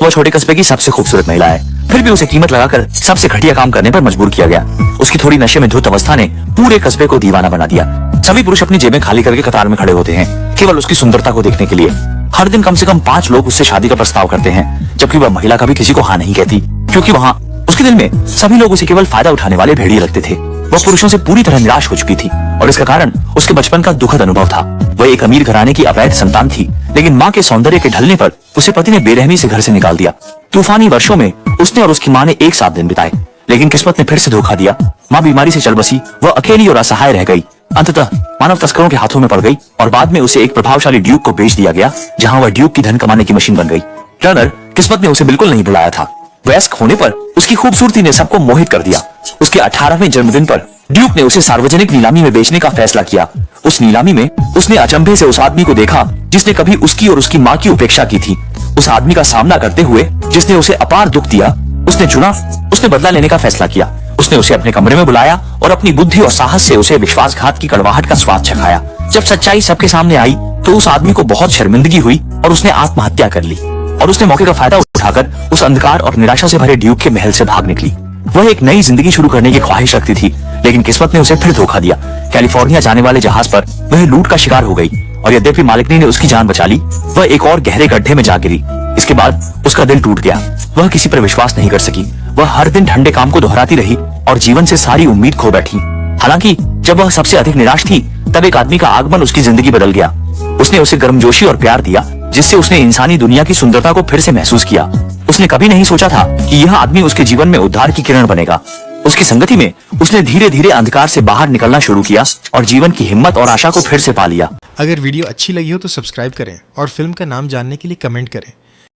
वह छोटे कस्बे की सबसे खूबसूरत महिला है, फिर भी उसे कीमत लगाकर सबसे घटिया काम करने पर मजबूर किया गया। उसकी थोड़ी नशे में धुत अवस्था ने पूरे कस्बे को दीवाना बना दिया। सभी पुरुष अपनी जेबें खाली करके कतार में खड़े होते हैं, केवल उसकी सुंदरता को देखने के लिए। हर दिन कम से कम 5 लोग उससे शादी का प्रस्ताव करते हैं, जबकि वह महिला कभी किसी को हाँ नहीं कहती, क्योंकि वहाँ उसके दिल में सभी लोग उसे केवल फायदा उठाने वाले भेड़िए लगते थे। वह पुरुषों से पूरी तरह निराश हो चुकी थी और इसका कारण उसके बचपन का दुखद अनुभव था। वह एक अमीर घराने की अवैध संतान थी, लेकिन माँ के सौंदर्य के ढलने पर उसे पति ने बेरहमी से घर से निकाल दिया। तूफानी वर्षों में उसने और उसकी माँ ने एक साथ दिन बिताए, लेकिन किस्मत ने फिर से धोखा दिया। माँ बीमारी से चल बसी, वह अकेली और असहाय रह गई। अंततः मानव तस्करों के हाथों में पड़ गई और बाद में उसे एक प्रभावशाली ड्यूक को बेच दिया गया, जहाँ वह ड्यूक की धन कमाने की मशीन बन गई। टर्नर किस्मत ने उसे बिल्कुल नहीं बुलाया था। वयस्क होने पर उसकी खूबसूरती ने सबको मोहित कर दिया। उसके 18वें जन्मदिन पर ड्यूक ने उसे सार्वजनिक नीलामी में बेचने का फैसला किया। उस नीलामी में उसने अचंभे से उस आदमी को देखा जिसने कभी उसकी और उसकी माँ की उपेक्षा की थी। उस आदमी का सामना करते हुए जिसने उसे अपार दुख दिया, उसने बदला लेने का फैसला किया। उसने उसे अपने कमरे में बुलाया और अपनी बुद्धि और साहस से उसे विश्वासघात की कड़वाहट का स्वाद चखाया। जब सच्चाई सबके सामने आई तो उस आदमी को बहुत शर्मिंदगी हुई और उसने आत्महत्या कर ली और उसने मौके का फायदा उठाकर उस अंधकार और निराशा से भरे ड्यूक के महल से भाग निकली। वह एक नई जिंदगी शुरू करने की ख्वाहिश रखती थी, लेकिन किस्मत ने उसे फिर धोखा दिया। कैलिफोर्निया जाने वाले जहाज पर वह लूट का शिकार हो गई और यद्यपि मालिकनी ने उसकी जान बचा ली, वह एक और गहरे गड्ढे में जा गिरी। इसके बाद उसका दिल टूट गया। वह किसी पर विश्वास नहीं कर सकी। वह हर दिन ठंडे काम को दोहराती रही और जीवन से सारी उम्मीद खो बैठी। हालांकि जब वह सबसे अधिक निराश थी, तब एक आदमी का आगमन उसकी जिंदगी बदल गया। उसने उसे गर्मजोशी और प्यार दिया, जिससे उसने इंसानी दुनिया की सुंदरता को फिर से महसूस किया। उसने कभी नहीं सोचा था कि यह आदमी उसके जीवन में उद्धार की किरण बनेगा। उसकी संगति में उसने धीरे धीरे अंधकार से बाहर निकलना शुरू किया और जीवन की हिम्मत और आशा को फिर से पा लिया। अगर वीडियो अच्छी लगी हो तो सब्सक्राइब करें और फिल्म का नाम जानने के लिए कमेंट करें।